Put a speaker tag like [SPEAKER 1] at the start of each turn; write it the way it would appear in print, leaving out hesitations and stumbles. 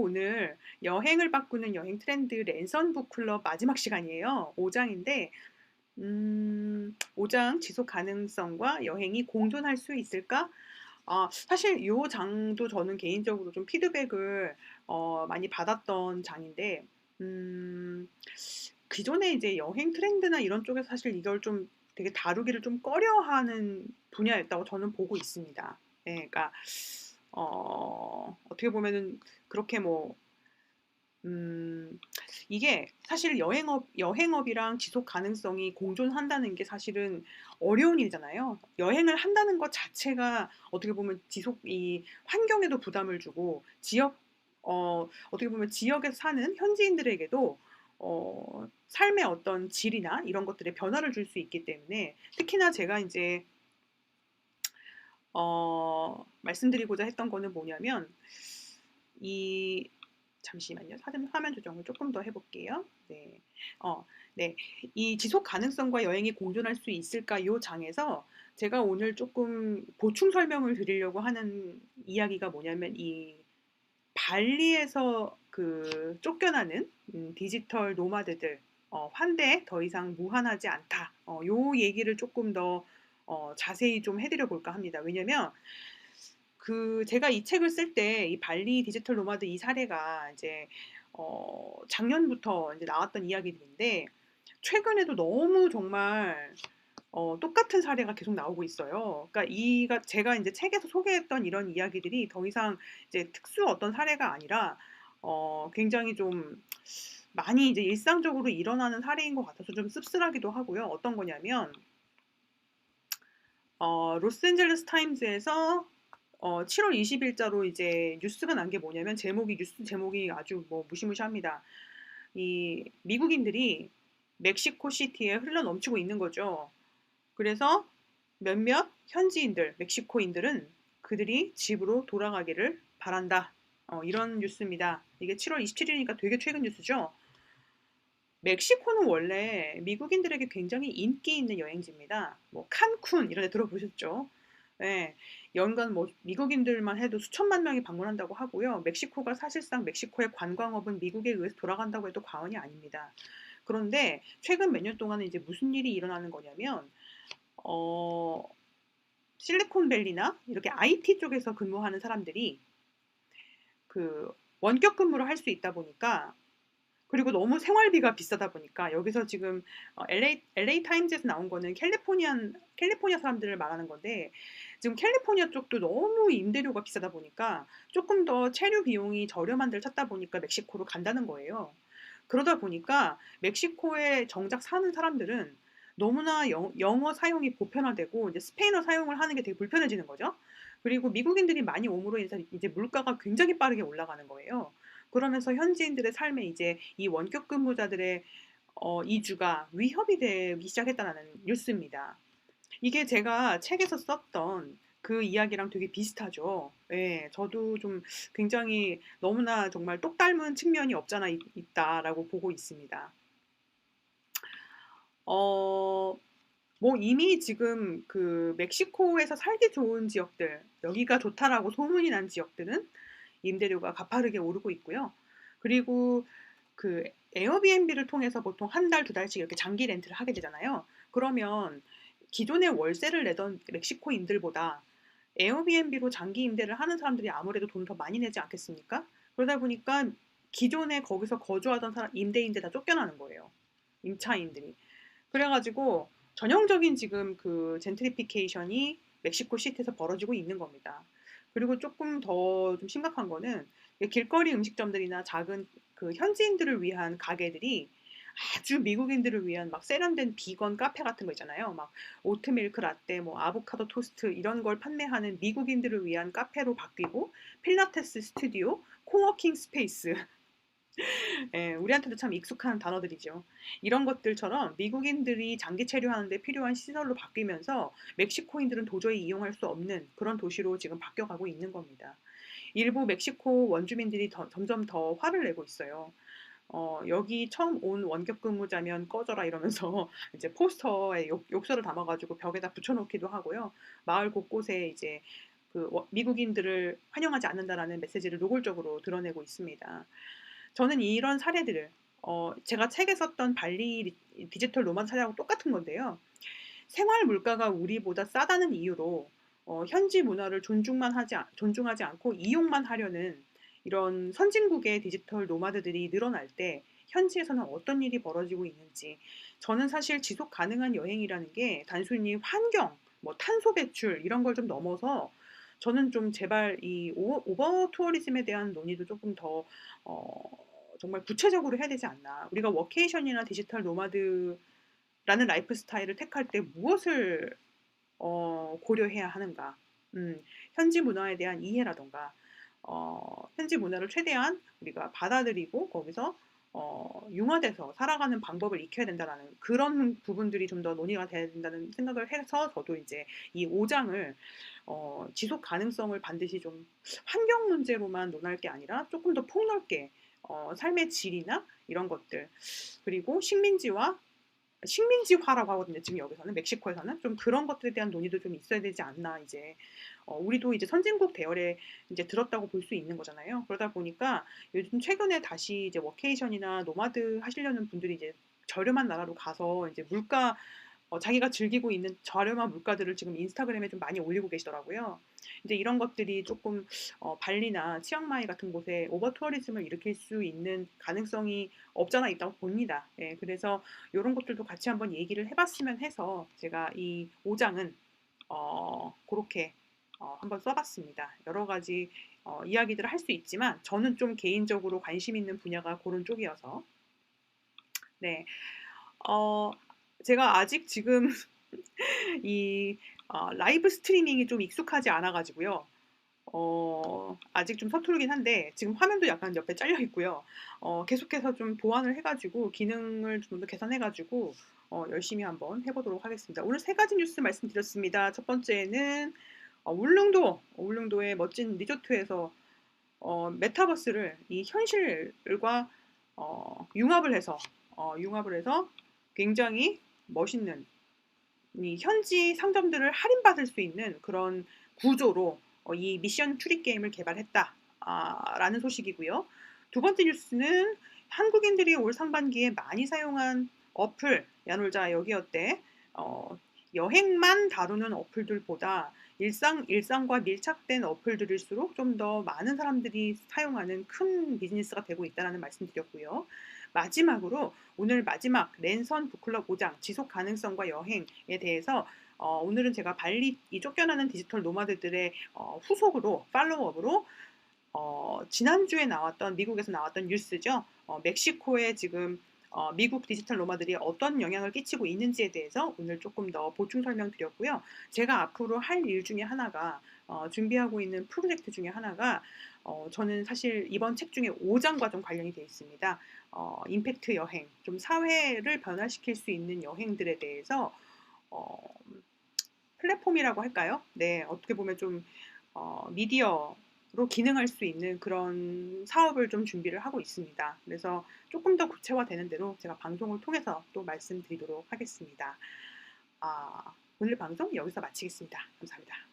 [SPEAKER 1] 오늘 여행을 바꾸는 여행 트렌드 랜선 북클럽 마지막 시간이에요. 5장인데, 5장 지속 가능성과 여행이 공존할 수 있을까? 사실 이 장도 저는 개인적으로 좀 피드백을 많이 받았던 장인데, 음, 기존에 이제 여행 트렌드나 이런 쪽에서 사실 이걸 좀 되게 다루기를 좀 꺼려하는 분야였다고 저는 보고 있습니다. 예, 그러니까 어떻게 보면은 그렇게 뭐 음, 이게 사실 여행업이랑 지속 가능성이 공존한다는 게 사실은 어려운 일이잖아요. 여행을 한다는 것 자체가 어떻게 보면 이 환경에도 부담을 주고, 어떻게 보면 지역에 사는 현지인들에게도, 삶의 어떤 질이나 이런 것들에 변화를 줄 수 있기 때문에, 특히나 제가 이제, 말씀드리고자 했던 거는 뭐냐면, 이 잠시만요. 화면 조정을 조금 더 해볼게요. 네. 네. 이 지속 가능성과 여행이 공존할 수 있을까? 요 장에서 제가 오늘 조금 보충 설명을 드리려고 하는 이야기가 뭐냐면, 이 발리에서 그 쫓겨나는 디지털 노마드들, 환대 더 이상 무한하지 않다. 요 얘기를 조금 더 자세히 좀 해드려 볼까 합니다. 왜냐면 그 제가 이 책을 쓸 때 이 발리 디지털 노마드 이 사례가 이제 작년부터 이제 나왔던 이야기들인데, 최근에도 너무 정말 똑같은 사례가 계속 나오고 있어요. 그러니까 이가 제가 이제 책에서 소개했던 이런 이야기들이 더 이상 이제 특수 어떤 사례가 아니라 굉장히 좀 많이 이제 일상적으로 일어나는 사례인 것 같아서 좀 씁쓸하기도 하고요. 어떤 거냐면 로스앤젤레스 타임즈에서 7월 20일자로 이제 뉴스가 난 게 뭐냐면, 뉴스 제목이 아주 뭐 무시무시합니다. 이 미국인들이 멕시코 시티에 흘러 넘치고 있는 거죠. 그래서 몇몇 현지인들, 멕시코인들은 그들이 집으로 돌아가기를 바란다. 이런 뉴스입니다. 이게 7월 27일이니까 되게 최근 뉴스죠. 멕시코는 원래 미국인들에게 굉장히 인기 있는 여행지입니다. 뭐 칸쿤 이런 데 들어보셨죠? 네, 연간 뭐 미국인들만 해도 수천만 명이 방문한다고 하고요. 멕시코가 사실상 멕시코의 관광업은 미국에 의해서 돌아간다고 해도 과언이 아닙니다. 그런데 최근 몇 년 동안은 이제 무슨 일이 일어나는 거냐면, 어, 실리콘밸리나 이렇게 IT 쪽에서 근무하는 사람들이 그 원격 근무를 할 수 있다 보니까, 그리고 너무 생활비가 비싸다 보니까, 여기서 지금 LA 타임즈에서 나온 거는 캘리포니아 사람들을 말하는 건데, 지금 캘리포니아 쪽도 너무 임대료가 비싸다 보니까 조금 더 체류 비용이 저렴한 데를 찾다 보니까 멕시코로 간다는 거예요. 그러다 보니까 멕시코에 정작 사는 사람들은 너무나 영어 사용이 보편화되고 이제 스페인어 사용을 하는 게 되게 불편해지는 거죠. 그리고 미국인들이 많이 옴으로 인해서 이제 물가가 굉장히 빠르게 올라가는 거예요. 그러면서 현지인들의 삶에 이제 이 원격 근무자들의 이주가 위협이 되기 시작했다는 뉴스입니다. 이게 제가 책에서 썼던 그 이야기랑 되게 비슷하죠. 예, 저도 좀 굉장히 너무나 정말 똑 닮은 측면이 없잖아 있다라고 보고 있습니다. 어, 뭐 이미 지금 그 멕시코에서 살기 좋은 지역들, 여기가 좋다라고 소문이 난 지역들은 임대료가 가파르게 오르고 있고요. 그리고 그 에어비앤비를 통해서 보통 한 달, 두 달씩 이렇게 장기 렌트를 하게 되잖아요. 그러면 기존에 월세를 내던 멕시코인들보다 에어비앤비로 장기 임대를 하는 사람들이 아무래도 돈을 더 많이 내지 않겠습니까? 그러다 보니까 기존에 거기서 거주하던 임대인들 다 쫓겨나는 거예요. 임차인들이. 그래가지고 전형적인 지금 그 젠트리피케이션이 멕시코 시티에서 벌어지고 있는 겁니다. 그리고 조금 더 좀 심각한 거는 길거리 음식점들이나 작은 그 현지인들을 위한 가게들이 아주 미국인들을 위한 막 세련된 비건 카페 같은 거 있잖아요. 막 오트밀크 라떼, 뭐 아보카도 토스트 이런 걸 판매하는 미국인들을 위한 카페로 바뀌고, 필라테스 스튜디오, 코워킹 스페이스, 예, 우리한테도 참 익숙한 단어들이죠. 이런 것들처럼 미국인들이 장기 체류하는데 필요한 시설로 바뀌면서 멕시코인들은 도저히 이용할 수 없는 그런 도시로 지금 바뀌어가고 있는 겁니다. 일부 멕시코 원주민들이 점점 더 화를 내고 있어요. 여기 처음 온 원격 근무자면 꺼져라 이러면서 이제 포스터에 욕설을 담아가지고 벽에다 붙여놓기도 하고요. 마을 곳곳에 이제 미국인들을 환영하지 않는다라는 메시지를 노골적으로 드러내고 있습니다. 저는 이런 사례들을 제가 책에 썼던 발리 디지털 노마드 사례하고 똑같은 건데요. 생활 물가가 우리보다 싸다는 이유로 현지 문화를 존중하지 않고 이용만 하려는 이런 선진국의 디지털 노마드들이 늘어날 때 현지에서는 어떤 일이 벌어지고 있는지, 저는 사실 지속 가능한 여행이라는 게 단순히 환경, 뭐 탄소 배출 이런 걸 좀 넘어서 저는 좀 제발 이 오버 투어리즘에 대한 논의도 조금 더 정말 구체적으로 해야 되지 않나. 우리가 워케이션이나 디지털 노마드라는 라이프 스타일을 택할 때 무엇을 고려해야 하는가. 현지 문화에 대한 이해라던가, 현지 문화를 최대한 우리가 받아들이고 거기서 융화돼서 살아가는 방법을 익혀야 된다라는 그런 부분들이 좀 더 논의가 돼야 된다는 생각을 해서 저도 이제 이 5장을 지속 가능성을 반드시 좀 환경 문제로만 논할 게 아니라 조금 더 폭넓게 삶의 질이나 이런 것들, 그리고 식민지화라고 하거든요. 지금 여기서는 멕시코에서는 좀 그런 것들에 대한 논의도 좀 있어야 되지 않나. 이제 우리도 이제 선진국 대열에 이제 들었다고 볼 수 있는 거잖아요. 그러다 보니까 요즘 최근에 다시 이제 워케이션이나 노마드 하시려는 분들이 이제 저렴한 나라로 가서 이제 물가 자기가 즐기고 있는 저렴한 물가들을 지금 인스타그램에 좀 많이 올리고 계시더라고요. 이제 이런 것들이 조금 발리나 치앙마이 같은 곳에 오버 투어리즘을 일으킬 수 있는 가능성이 없잖아 있다고 봅니다. 예, 그래서 이런 것들도 같이 한번 얘기를 해봤으면 해서 제가 이 5장은 그렇게 한번 써봤습니다. 여러 가지 이야기들을 할 수 있지만 저는 좀 개인적으로 관심 있는 분야가 그런 쪽이어서 네, 어, 제가 아직 지금 이 라이브 스트리밍이 좀 익숙하지 않아 가지고요. 아직 좀 서투르긴 한데 지금 화면도 약간 옆에 잘려 있고요. 계속해서 좀 보완을 해 가지고 기능을 좀 더 개선해 가지고 열심히 한번 해 보도록 하겠습니다. 오늘 세 가지 뉴스 말씀드렸습니다. 첫 번째는 울릉도의 멋진 리조트에서 메타버스를 이 현실과 융합을 해서 굉장히 멋있는 이 현지 상점들을 할인받을 수 있는 그런 구조로 이 미션 추리 게임을 개발했다. 라는 소식이고요. 두 번째 뉴스는 한국인들이 올 상반기에 많이 사용한 어플, 야놀자 여기어때 여행만 다루는 어플들보다 일상과 밀착된 어플들일수록 좀 더 많은 사람들이 사용하는 큰 비즈니스가 되고 있다는 말씀드렸고요. 마지막으로 오늘 마지막 랜선 북클럽 5장 지속 가능성과 여행에 대해서 오늘은 제가 발리 이 쫓겨나는 디지털 노마드들의 후속으로 팔로우업으로 지난주에 나왔던 미국에서 나왔던 뉴스죠. 멕시코에 지금 미국 디지털 노마들이 어떤 영향을 끼치고 있는지에 대해서 오늘 조금 더 보충 설명드렸고요. 제가 앞으로 할 일 중에 하나가 준비하고 있는 프로젝트 중에 하나가 저는 사실 이번 책 중에 5장과 좀 관련이 되어 있습니다. 임팩트 여행, 좀 사회를 변화시킬 수 있는 여행들에 대해서 어, 플랫폼이라고 할까요? 네, 어떻게 보면 좀 미디어로 기능할 수 있는 그런 사업을 좀 준비를 하고 있습니다. 그래서 조금 더 구체화되는 대로 제가 방송을 통해서 또 말씀드리도록 하겠습니다. 오늘 방송 여기서 마치겠습니다. 감사합니다.